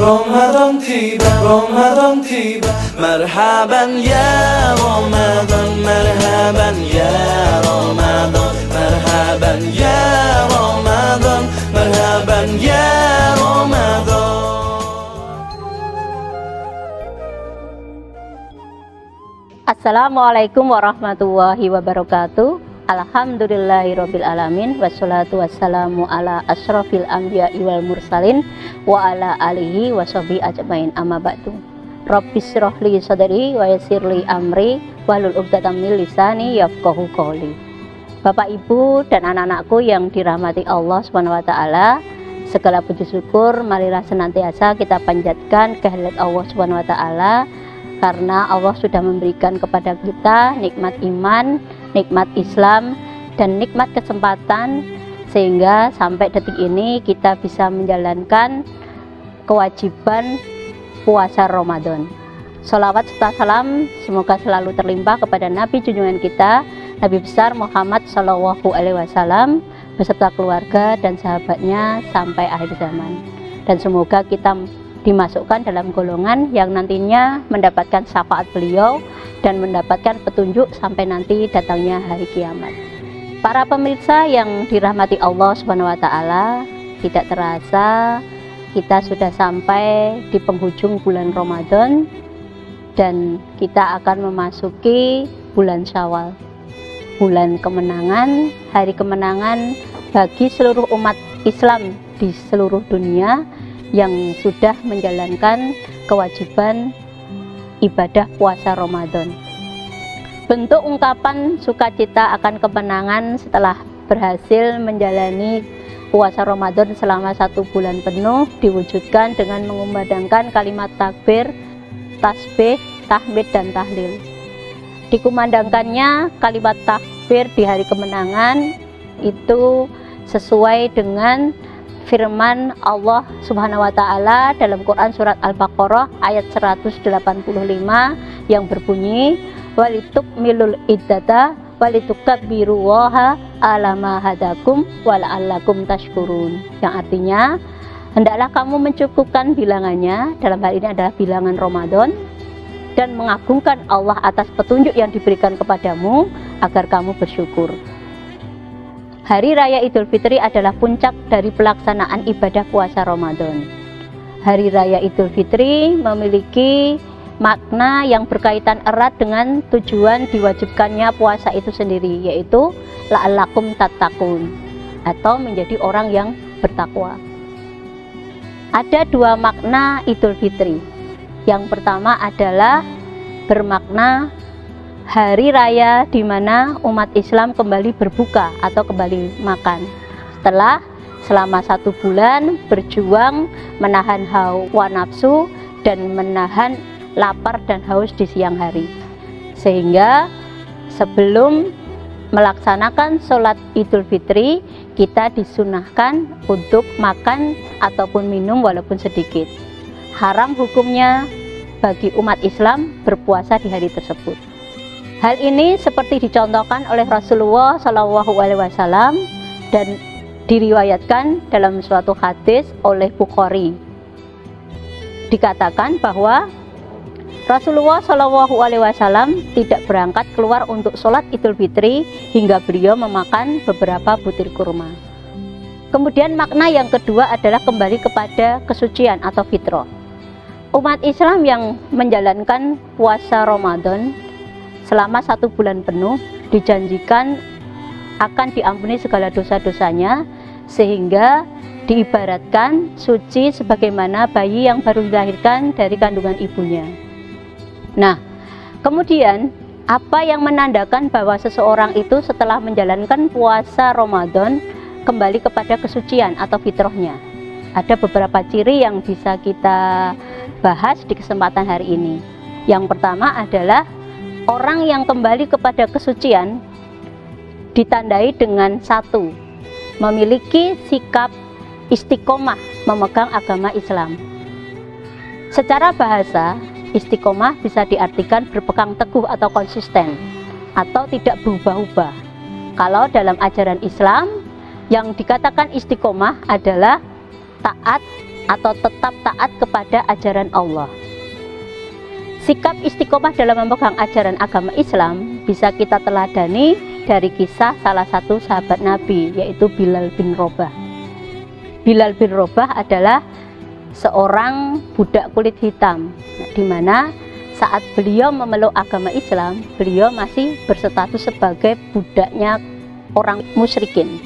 رمضان tiba, Ramadan tiba. Marhaban ya Ramadan, marhaban ya Ramadan, marhaban ya Ramadan, marhaban ya Ramadan. Assalamualaikum warahmatullahi wabarakatuh. Alhamdulillahirabbil alamin, wassalatu wassalamu ala asyrofil anbiya'i wal mursalin wa ala alihi washabihi ajmain, amma ba'du. Rabbis shrahli sadri wa yassirli amri wahlul 'uqdatam min lisani yafqahu qouli. Bapak Ibu dan anak-anakku yang dirahmati Allah Subhanahu wa taala, segala puji syukur marilah senantiasa kita panjatkan kehadirat Allah Subhanahu wa taala, karena Allah sudah memberikan kepada kita nikmat iman, nikmat Islam, dan nikmat kesempatan, sehingga sampai detik ini kita bisa menjalankan kewajiban puasa Ramadan. Sholawat serta salam semoga selalu terlimpah kepada Nabi junjungan kita, Nabi besar Muhammad SAW, beserta keluarga dan sahabatnya sampai akhir zaman. Dan semoga kita dimasukkan dalam golongan yang nantinya mendapatkan syafaat beliau dan mendapatkan petunjuk sampai nanti datangnya hari kiamat. Para pemirsa yang dirahmati Allah Subhanahu wa taala, tidak terasa kita sudah sampai di penghujung bulan Ramadan dan kita akan memasuki bulan Syawal. Bulan kemenangan, hari kemenangan bagi seluruh umat Islam di seluruh dunia yang sudah menjalankan kewajiban ibadah puasa Ramadan. Bentuk ungkapan sukacita akan kemenangan setelah berhasil menjalani puasa Ramadan selama 1 bulan penuh diwujudkan dengan mengumandangkan kalimat takbir, tasbih, tahmid, dan tahlil. Dikumandangkannya kalimat takbir di hari kemenangan itu sesuai dengan firman Allah Subhanahu wa taala dalam Quran surat Al-Baqarah ayat 185 yang berbunyi walitukmilul iddata walitukabbirullaha ala ma hadakum wala'allakum tashkurun, yang artinya hendaklah kamu mencukupkan bilangannya, dalam hal ini adalah bilangan Ramadan, dan mengagungkan Allah atas petunjuk yang diberikan kepadamu agar kamu bersyukur. Hari Raya Idul Fitri adalah puncak dari pelaksanaan ibadah puasa Ramadan. Hari Raya Idul Fitri memiliki makna yang berkaitan erat dengan tujuan diwajibkannya puasa itu sendiri, yaitu la'allakum tattaqun, atau menjadi orang yang bertakwa. Ada 2 makna Idul Fitri. Yang pertama adalah bermakna hari raya di mana umat Islam kembali berbuka atau kembali makan setelah selama 1 bulan berjuang menahan hawa nafsu dan menahan lapar dan haus di siang hari, sehingga sebelum melaksanakan sholat Idul Fitri kita disunahkan untuk makan ataupun minum walaupun sedikit. Haram hukumnya bagi umat Islam berpuasa di hari tersebut. Hal ini seperti dicontohkan oleh Rasulullah SAW dan diriwayatkan dalam suatu hadis oleh Bukhari. Dikatakan bahwa Rasulullah SAW tidak berangkat keluar untuk sholat Idul Fitri hingga beliau memakan beberapa butir kurma. Kemudian makna yang kedua adalah kembali kepada kesucian atau fitrah. Umat Islam yang menjalankan puasa Ramadan selama 1 bulan penuh dijanjikan akan diampuni segala dosa-dosanya, sehingga diibaratkan suci sebagaimana bayi yang baru dilahirkan dari kandungan ibunya. Nah, kemudian apa yang menandakan bahwa seseorang itu setelah menjalankan puasa Ramadan kembali kepada kesucian atau fitrahnya? Ada beberapa ciri yang bisa kita bahas di kesempatan hari ini. Yang pertama adalah orang yang kembali kepada kesucian ditandai dengan 1, memiliki sikap istiqomah memegang agama Islam. Secara bahasa, istiqomah bisa diartikan berpegang teguh atau konsisten, atau tidak berubah-ubah. Kalau dalam ajaran Islam, yang dikatakan istiqomah adalah taat atau tetap taat kepada ajaran Allah. Sikap istiqomah dalam memegang ajaran agama Islam bisa kita teladani dari kisah salah satu sahabat Nabi, yaitu Bilal bin Rabah. Bilal bin Rabah adalah seorang budak kulit hitam, di mana saat beliau memeluk agama Islam, beliau masih berstatus sebagai budaknya orang musyrikin.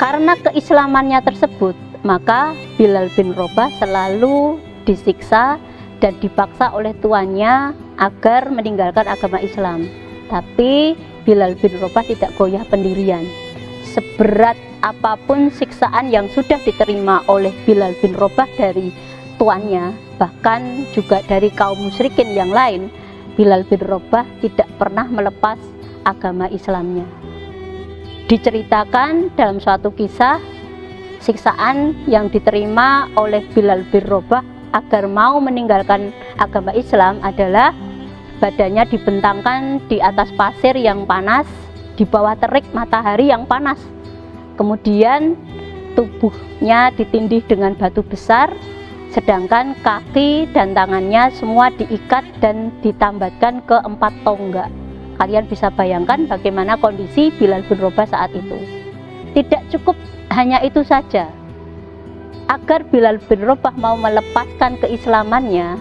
Karena keislamannya tersebut, maka Bilal bin Rabah selalu disiksa dan dipaksa oleh tuannya agar meninggalkan agama Islam. Tapi Bilal bin Rabah tidak goyah pendirian. Seberat apapun siksaan yang sudah diterima oleh Bilal bin Rabah dari tuannya, bahkan juga dari kaum musyrikin yang lain, Bilal bin Rabah tidak pernah melepas agama Islamnya. Diceritakan dalam suatu kisah, siksaan yang diterima oleh Bilal bin Rabah agar mau meninggalkan agama Islam adalah badannya dibentangkan di atas pasir yang panas, di bawah terik matahari yang panas. Kemudian tubuhnya ditindih dengan batu besar, sedangkan kaki dan tangannya semua diikat dan ditambatkan ke 4 tonggak. Kalian bisa bayangkan bagaimana kondisi Bilal bin Rabah saat itu. Tidak cukup hanya itu saja. Agar Bilal bin Rabah mau melepaskan keislamannya,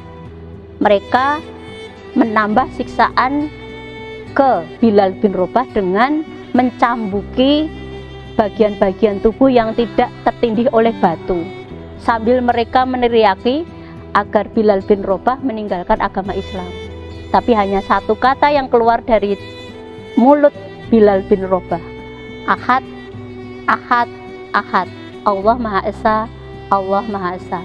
mereka menambah siksaan ke Bilal bin Rabah dengan mencambuki bagian-bagian tubuh yang tidak tertindih oleh batu, sambil mereka meneriaki agar Bilal bin Rabah meninggalkan agama Islam. Tapi hanya satu kata yang keluar dari mulut Bilal bin Rabah, Ahad, Ahad, Ahad, Allah Maha Esa, Allah Maha Esa.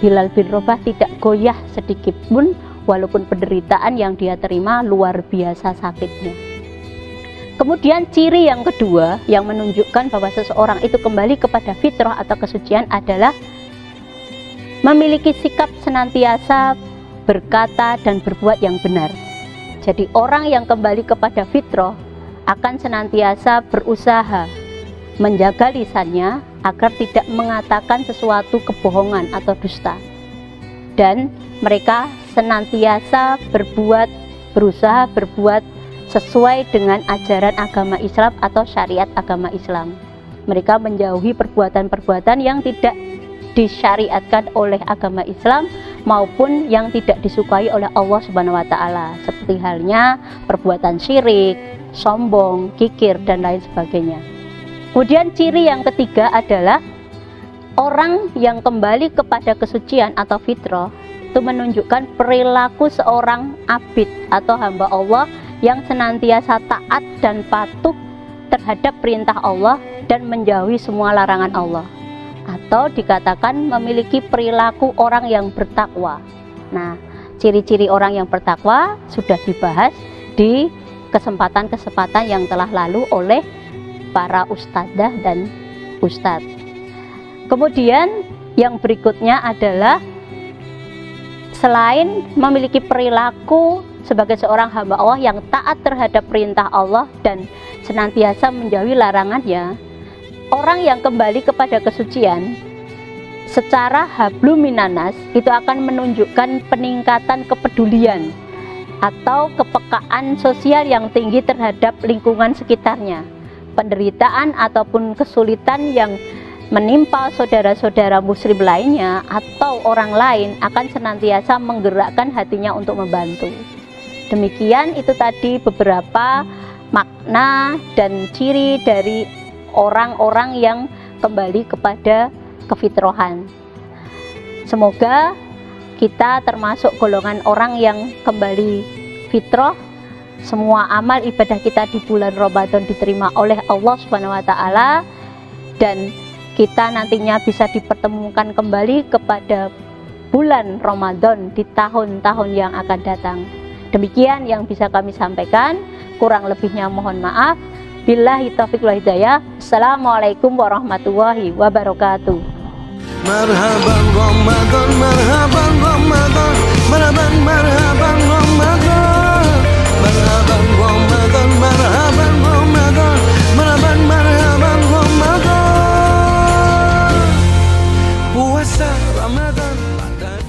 Bilal bin Rabah tidak goyah sedikit pun, walaupun penderitaan yang dia terima luar biasa sakitnya. Kemudian ciri yang kedua yang menunjukkan bahwa seseorang itu kembali kepada fitrah atau kesucian adalah memiliki sikap senantiasa berkata dan berbuat yang benar. Jadi orang yang kembali kepada fitrah akan senantiasa berusaha menjaga lisannya agar tidak mengatakan sesuatu kebohongan atau dusta, dan mereka senantiasa berusaha berbuat sesuai dengan ajaran agama Islam atau syariat agama Islam. Mereka menjauhi perbuatan-perbuatan yang tidak disyariatkan oleh agama Islam maupun yang tidak disukai oleh Allah Subhanahu wa taala, seperti halnya perbuatan syirik, sombong, kikir dan lain sebagainya. Kemudian ciri yang ketiga adalah orang yang kembali kepada kesucian atau fitrah itu menunjukkan perilaku seorang abid atau hamba Allah yang senantiasa taat dan patuh terhadap perintah Allah dan menjauhi semua larangan Allah, atau dikatakan memiliki perilaku orang yang bertakwa. Nah, ciri-ciri orang yang bertakwa sudah dibahas di kesempatan-kesempatan yang telah lalu oleh para ustadzah dan ustadz. Kemudian yang berikutnya adalah selain memiliki perilaku sebagai seorang hamba Allah yang taat terhadap perintah Allah dan senantiasa menjauhi larangannya, orang yang kembali kepada kesucian secara hablum minanas itu akan menunjukkan peningkatan kepedulian atau kepekaan sosial yang tinggi terhadap lingkungan sekitarnya. Penderitaan ataupun kesulitan yang menimpa saudara-saudara muslim lainnya atau orang lain akan senantiasa menggerakkan hatinya untuk membantu. Demikian itu tadi beberapa makna dan ciri dari orang-orang yang kembali kepada kefitrohan. Semoga kita termasuk golongan orang yang kembali fitrah. Semua amal ibadah kita di bulan Ramadan diterima oleh Allah Subhanahu wa taala, dan kita nantinya bisa dipertemukan kembali kepada bulan Ramadan di tahun-tahun yang akan datang. Demikian yang bisa kami sampaikan, kurang lebihnya mohon maaf. Billahi taufiq wal hidayah. Assalamualaikum warahmatullahi wabarakatuh. Marhaban Ramadan, marhaban Ramadan, marhaban marhaban Ramadan, marhaban Ramadan, marhaban Ramadan, marhaban marhaban Ramadan. Ramadan pada